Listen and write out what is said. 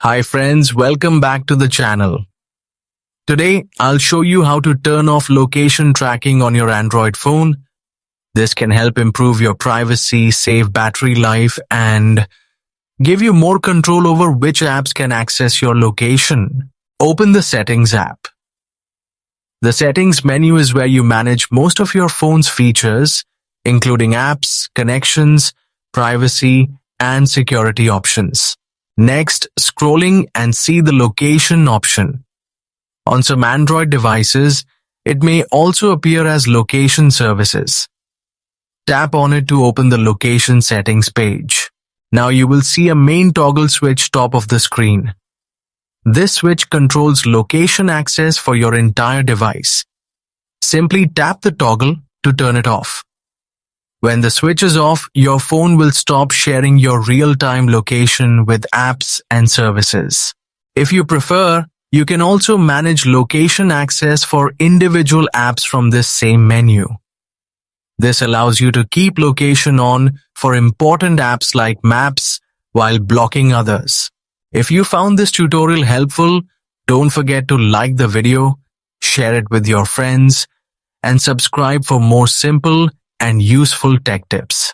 Hi friends, welcome back to the channel. Today, I'll show you how to turn off location tracking on your Android phone. This can help improve your privacy, save battery life, and give you more control over which apps can access your location. Open the Settings app. The Settings menu is where you manage most of your phone's features, including apps, connections, privacy, and security options. Next, scrolling and see the location option. On some Android devices, it may also appear as location services. Tap on it to open the location settings page. Now you will see a main toggle switch top of the screen. This switch controls location access for your entire device. Simply tap the toggle to turn it off. When the switch is off, your phone will stop sharing your real-time location with apps and services. If you prefer, you can also manage location access for individual apps from this same menu. This allows you to keep location on for important apps like Maps while blocking others. If you found this tutorial helpful, don't forget to like the video, share it with your friends, and subscribe for more simple and useful tech tips.